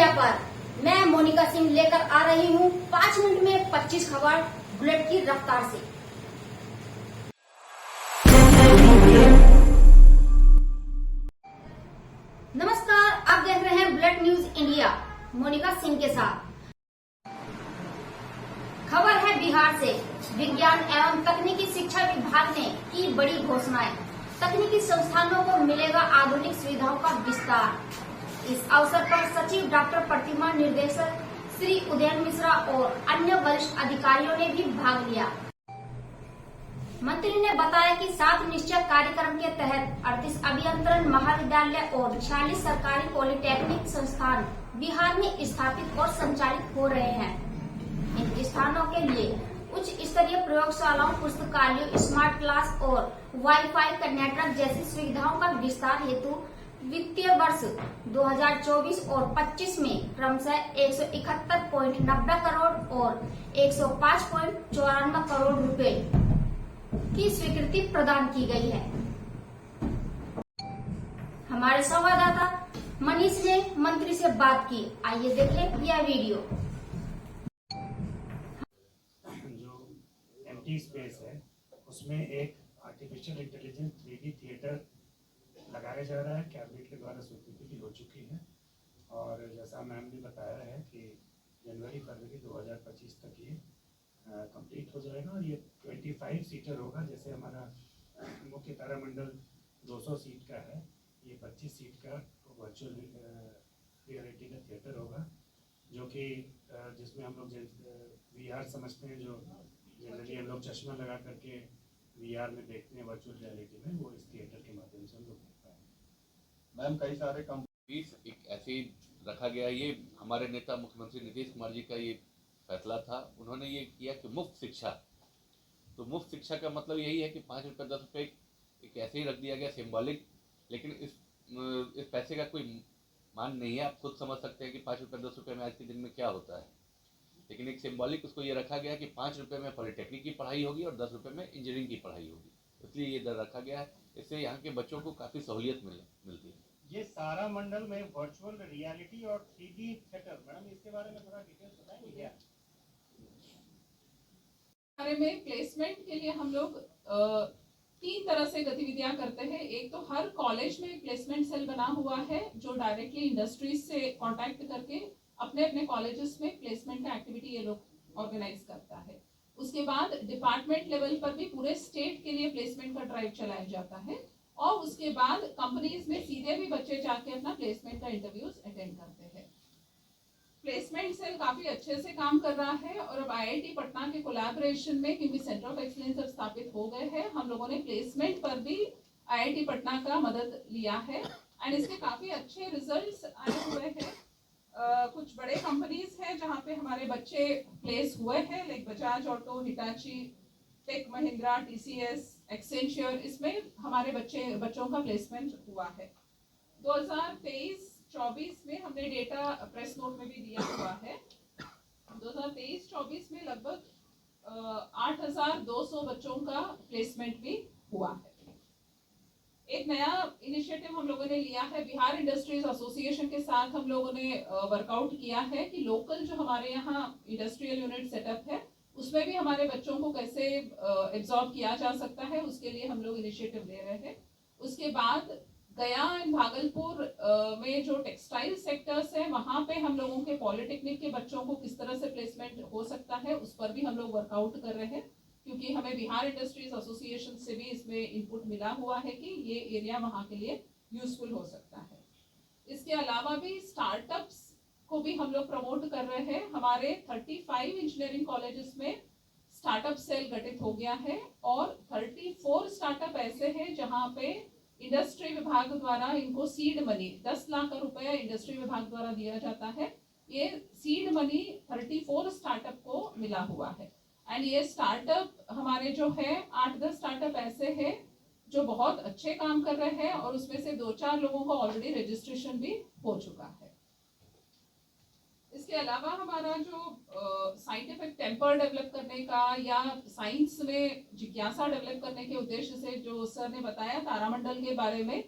Media पर मैं Monica Singh लेकर आ रही हूँ 5 मिनट में 25 खबर बुलेट की रफ्तार से। नमस्कार, आप देख रहे हैं bullet news India Monica Singh के साथ। खबर है बिहार से। विज्ञान एवं तकनीकी शिक्षा विभाग ने की बड़ी घोषणाएं। तकनीकी संस्थानों को मिलेगा आधुनिक सुविधाओं का विस्तार। इस अवसर पर सचिव डॉक्टर प्रतिमा, निर्देशक श्री उदयन मिश्रा और अन्य वरिष्ठ अधिकारियों ने भी भाग लिया। मंत्री ने बताया कि 7 निश्चय कार्यक्रम के तहत 38 अभियंत्रण महाविद्यालय और 46 सरकारी पॉलिटेक्निक संस्थान बिहार में स्थापित और संचालित हो रहे हैं। इन स्थानों के लिए उच्च स्तरीय प्रयोगशालाओं, पुस्तकालयों, स्मार्ट क्लास और वाईफाई का नेटवर्क जैसी सुविधाओं का विस्तार हेतु वित्तीय वर्ष 2024 और 25 में क्रमशः 171.90 करोड़ और 105.94 करोड़ रुपए की स्वीकृति प्रदान की गई है। हमारे संवाददाता मनीष ने मंत्री से बात की। आइए देखें यह वीडियो। जो एम्प्टी स्पेस है उसमें एक आर्टिफिशियल इंटेलिजेंस 3D थिएटर लगाया जा रहा है। कैबिनेट के द्वारा स्वीकृति भी हो चुकी है और जैसा मैम ने बताया है कि जनवरी-फरवरी 2025 तक ये कंप्लीट हो जाएगा और ये 25 सीटर होगा। जैसे हमारा मुख्य तारामंडल 200 सीट का है, ये 25 सीट का वर्चुअल रियलिटी का थिएटर होगा, जो कि जिसमें हम लोग VR समझते हैं, जो जनरली हम लोग चश्मा लगा करके VR में देखते हैं वर्चुअल रियलिटी में, वो इस थिएटर के माध्यम से हम लोग देख पाएंगे। मैम, कई सारे फीस एक ऐसे ही रखा गया। ये हमारे नेता मुख्यमंत्री नीतीश कुमार जी का ये फैसला था। उन्होंने ये किया कि मुफ्त शिक्षा, तो मुफ्त शिक्षा का मतलब यही है कि 5 रुपये 10 रुपये एक ऐसे ही रख दिया गया, सिंबॉलिक। लेकिन इस पैसे का कोई मान नहीं है। आप खुद समझ सकते हैं कि 5 रुपये 10 रुपये में आज के दिन में क्या होता है। लेकिन एक सिंबॉलिक उसको ये रखा गया कि 5 रुपये में पॉलिटेक्निक की पढ़ाई होगी और 10 रुपये में इंजीनियरिंग की पढ़ाई होगी, इसलिए ये दर रखा गया है। इससे यहाँ के बच्चों को काफ़ी सहूलियत मिलती है। ये सारा मंडल में वर्चुअल रियलिटी और 3D थिएटर, मैडम इसके बारे में थोड़ा डिटेल्स बताएंगे क्या? बारे में प्लेसमेंट के लिए हम लोग 3 तरह से गतिविधियां करते हैं। एक तो हर कॉलेज में प्लेसमेंट सेल बना हुआ है जो डायरेक्टली इंडस्ट्रीज से कांटेक्ट करके अपने अपने कॉलेजेस में प्लेसमेंट का एक्टिविटी ये लोग ऑर्गेनाइज करता है। उसके बाद डिपार्टमेंट लेवल पर भी पूरे स्टेट के लिए प्लेसमेंट का ड्राइव चलाया जाता है और उसके बाद कंपनीज में सीधे भी बच्चे जाके अपना प्लेसमेंट का इंटरव्यूज अटेंड करते हैं। प्लेसमेंट सेल काफी अच्छे से काम कर रहा है और अब IIT पटना के कोलैबोरेशन में, क्योंकि सेंटर ऑफ एक्सीलेंस अब स्थापित हो गए हैं, हम लोगों ने प्लेसमेंट पर भी IIT पटना का मदद लिया है एंड इसके काफी अच्छे रिजल्ट्स आए हुए हैं। कुछ बड़े कंपनीज हैं जहाँ पे हमारे बच्चे प्लेस हुए हैं, like Bajaj Auto, Hitachi, Tech Mahindra, TCS, Accenture, इसमें हमारे बच्चों का प्लेसमेंट हुआ है। 2023-24 में हमने डेटा प्रेस नोट में भी दिया हुआ है। 2023-24 में लगभग 8,200 बच्चों का प्लेसमेंट भी हुआ है। एक नया इनिशिएटिव हम लोगों ने लिया है, बिहार इंडस्ट्रीज एसोसिएशन के साथ हम लोगों ने वर्कआउट किया है कि लोकल जो हमारे यहाँ इंडस्ट्रियल यूनिट सेटअप है उसमें भी हमारे बच्चों को कैसे एब्जॉर्ब किया जा सकता है, उसके लिए हम लोग इनिशिएटिव ले रहे हैं। उसके बाद गया एंड भागलपुर में जो टेक्सटाइल सेक्टर्स है वहाँ पे हम लोगों के पॉलिटेक्निक के बच्चों को किस तरह से प्लेसमेंट हो सकता है उस पर भी हम लोग वर्कआउट कर रहे हैं, क्योंकि हमें बिहार इंडस्ट्रीज एसोसिएशन से भी इसमें इनपुट मिला हुआ है कि ये एरिया वहाँ के लिए यूजफुल हो सकता है। इसके अलावा भी स्टार्टअप्स को भी हम लोग प्रमोट कर रहे हैं। हमारे 35 इंजीनियरिंग कॉलेजेस में स्टार्टअप सेल गठित हो गया है और 34 स्टार्टअप ऐसे हैं जहां पे इंडस्ट्री विभाग द्वारा इनको सीड मनी 10 लाख रुपए इंडस्ट्री विभाग द्वारा दिया जाता है। ये सीड मनी 34 स्टार्टअप को मिला हुआ है एंड ये स्टार्टअप हमारे जो है 8-10 स्टार्टअप ऐसे हैं जो बहुत अच्छे काम कर रहे हैं और उसमें से 2-4 लोगों का ऑलरेडी रजिस्ट्रेशन भी हो चुका है। इसके अलावा हमारा जो साइंटिफिक टेम्पर डेवलप करने का या साइंस में जिज्ञासा डेवलप करने के उद्देश्य से जो सर ने बताया तारामंडल के बारे में,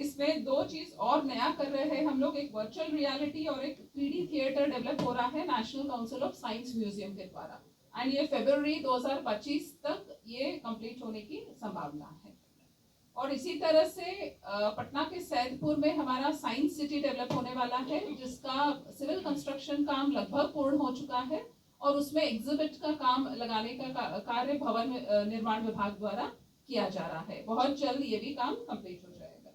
इसमें दो चीज और नया कर रहे हैं हम लोग, एक वर्चुअल रियलिटी और एक 3D थिएटर डेवलप हो रहा है national council of science museum के द्वारा, एंड ये फरवरी 2025 तक ये कंप्लीट होने की संभावना है। और इसी तरह से पटना के सैदपुर में हमारा साइंस सिटी डेवलप होने वाला है, जिसका सिविल कंस्ट्रक्शन काम लगभग पूर्ण हो चुका है और उसमें एग्जिबिट का काम लगाने का कार्य भवन निर्माण विभाग द्वारा किया जा रहा है। बहुत जल्द ये भी काम कंप्लीट हो जाएगा।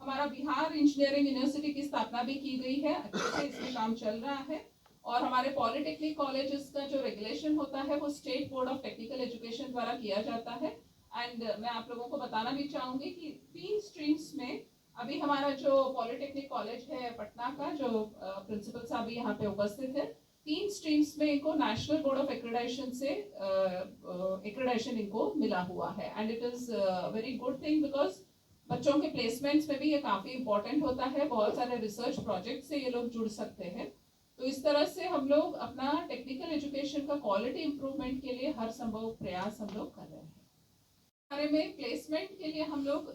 हमारा बिहार इंजीनियरिंग यूनिवर्सिटी की स्थापना भी की गई है, अच्छे से इसमें काम चल रहा है। और हमारे पॉलिटेक्निक कॉलेजेस का जो रेगुलेशन होता है वो state board of technical education द्वारा किया जाता है। एंड मैं आप लोगों को बताना भी चाहूंगी कि 3 स्ट्रीम्स में अभी हमारा जो पॉलिटेक्निक कॉलेज है पटना का, जो प्रिंसिपल साहब भी यहाँ पे उपस्थित है, 3 स्ट्रीम्स में इनको नेशनल बोर्ड ऑफ एक्रेडिटेशन से एक्रेडिटेशन इनको मिला हुआ है। And it is very good thing because बच्चों के प्लेसमेंट्स में भी ये काफी इंपॉर्टेंट होता है, बहुत सारे रिसर्च प्रोजेक्ट से ये लोग जुड़ सकते हैं। तो इस तरह से हम लोग अपना टेक्निकल एजुकेशन का क्वालिटी इंप्रूवमेंट के लिए हर संभव प्रयास हम लोग कर रहे हैं। बारे में प्लेसमेंट के लिए हम लोग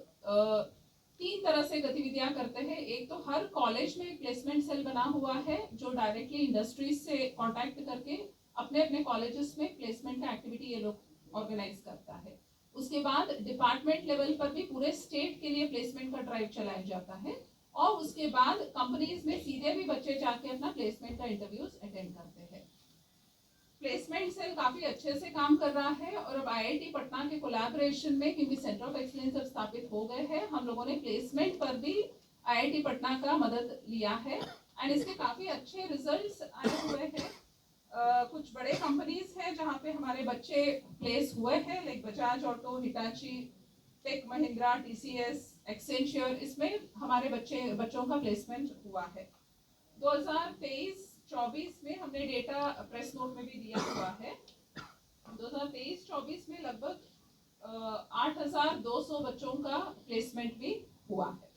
3 तरह से गतिविधियां करते हैं। एक तो हर कॉलेज में प्लेसमेंट सेल बना हुआ है जो डायरेक्टली इंडस्ट्रीज से कांटेक्ट करके अपने अपने कॉलेजेस में प्लेसमेंट का एक्टिविटी ये लोग ऑर्गेनाइज करता है। उसके बाद डिपार्टमेंट लेवल पर भी पूरे स्टेट के लिए प्लेसमेंट का ड्राइव चलाया जाता है और उसके बाद कंपनीज में सीधे भी बच्चे जाके अपना प्लेसमेंट का इंटरव्यूज अटेंड करते हैं। प्लेसमेंट सेल काफी अच्छे से काम कर रहा है और अब आईआईटी पटना के कोलैबोरेशन में, क्योंकि सेंटर ऑफ एक्सीलेंस अब स्थापित हो गए हैं, हम लोगों ने प्लेसमेंट पर भी आईआईटी पटना का मदद लिया है एंड इसके काफी अच्छे रिजल्ट्स आए हुए हैं। कुछ बड़े कंपनीज हैं जहाँ पे हमारे बच्चे प्लेस हुए हैं, like Bajaj Auto, Hitachi, Tech Mahindra, TCS, Accenture, इसमें हमारे बच्चों का प्लेसमेंट हुआ है। 2023-24 में हमने डेटा प्रेस नोट में भी दिया हुआ है। 2023-24 में लगभग 8,200 बच्चों का प्लेसमेंट भी हुआ है।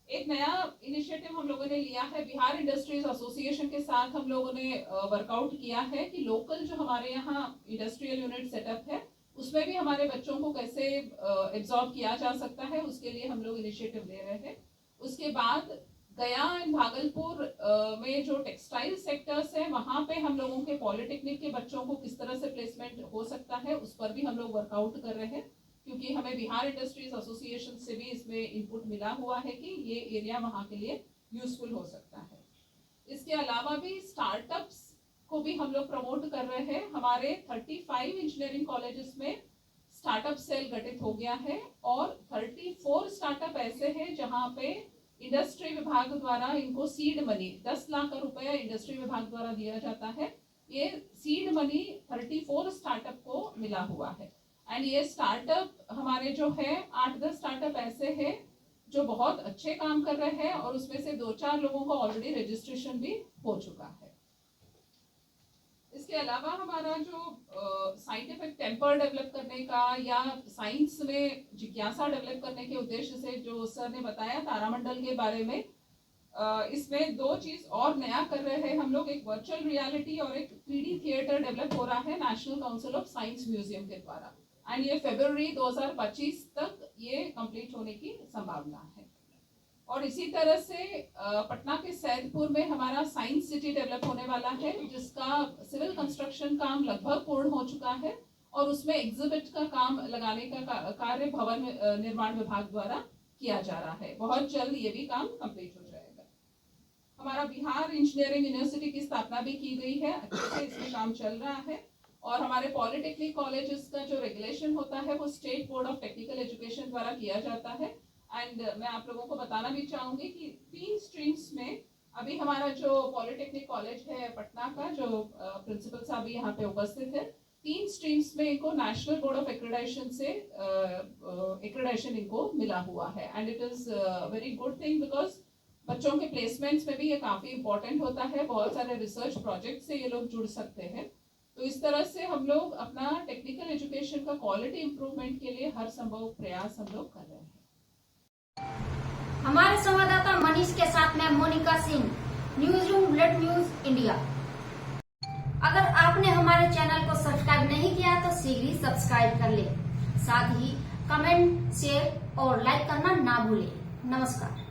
एक नया इनिशिएटिव हम लोगों ने लिया है, बिहार इंडस्ट्रीज एसोसिएशन के साथ हम लोगों ने वर्कआउट किया है कि लोकल जो हमारे यहाँ इंडस्ट्रियल यूनिट सेटअप है उसमें भी हमारे बच्चों को कैसे एब्जॉर्ब किया जा सकता है, उसके लिए हम लोग इनिशिएटिव ले रहे हैं। उसके बाद गया एंड भागलपुर में जो टेक्सटाइल सेक्टर्स है वहाँ पे हम लोगों के पॉलिटेक्निक के बच्चों को किस तरह से प्लेसमेंट हो सकता है उस पर भी हम लोग वर्कआउट कर रहे हैं, क्योंकि हमें बिहार इंडस्ट्रीज एसोसिएशन से भी इसमें इनपुट मिला हुआ है कि ये एरिया वहाँ के लिए यूजफुल हो सकता है। इसके अलावा भी स्टार्टअप्स को भी हम लोग प्रमोट कर रहे हैं। हमारे 35 इंजीनियरिंग कॉलेजेस में स्टार्टअप सेल गठित हो गया है और 34 स्टार्टअप ऐसे हैं जहाँ पे इंडस्ट्री विभाग द्वारा इनको सीड मनी 10 लाख रुपए इंडस्ट्री विभाग द्वारा दिया जाता है। ये सीड मनी 34 स्टार्टअप को मिला हुआ है एंड ये स्टार्टअप हमारे जो है 8-10 स्टार्टअप ऐसे हैं जो बहुत अच्छे काम कर रहे हैं और उसमें से 2-4 लोगों का ऑलरेडी रजिस्ट्रेशन भी हो चुका है। इसके अलावा हमारा जो साइंटिफिक टेम्पर डेवलप करने का या साइंस में जिज्ञासा डेवलप करने के उद्देश्य से जो सर ने बताया तारामंडल के बारे में, इसमें 2 चीज और नया कर रहे हैं हम लोग, एक वर्चुअल रियलिटी और एक 3D थिएटर डेवलप हो रहा है national council of science museum के द्वारा, एंड ये फरवरी 2025 तक ये कंप्लीट होने की संभावना है। और इसी तरह से पटना के सैदपुर में हमारा साइंस सिटी डेवलप होने वाला है, जिसका सिविल कंस्ट्रक्शन काम लगभग पूर्ण हो चुका है और उसमें एग्जिबिट का काम लगाने का कार्य भवन निर्माण विभाग द्वारा किया जा रहा है। बहुत जल्द ये भी काम कंप्लीट हो जाएगा। हमारा बिहार इंजीनियरिंग यूनिवर्सिटी की स्थापना भी की गई है, अच्छे से इसमें काम चल रहा है और हमारे पॉलिटेक्निक कॉलेजेस का जो रेगुलेशन होता है वो state board of technical education द्वारा किया जाता है। एंड मैं आप लोगों को बताना भी चाहूंगी कि 3 स्ट्रीम्स में अभी हमारा जो पॉलिटेक्निक कॉलेज है पटना का, जो प्रिंसिपल साहब भी यहाँ पे उपस्थित है, 3 स्ट्रीम्स में इनको नेशनल बोर्ड ऑफ एक्रेडिटेशन से एक्रेडिटेशन इनको मिला हुआ है and it is very good thing because बच्चों के प्लेसमेंट्स में भी ये काफी इंपॉर्टेंट होता है, बहुत सारे रिसर्च प्रोजेक्ट से ये लोग जुड़ सकते हैं। तो इस तरह से हम लोग अपना टेक्निकल एजुकेशन का क्वालिटी इंप्रूवमेंट के लिए हर संभव प्रयास हम लोग कर रहे हैं। हमारे संवाददाता मनीष के साथ मैं Monica Singh, news room blood news India. अगर आपने हमारे चैनल को सब्सक्राइब नहीं किया तो शीघ्र ही सब्सक्राइब कर ले, साथ ही कमेंट, शेयर और लाइक करना ना भूलें। नमस्कार।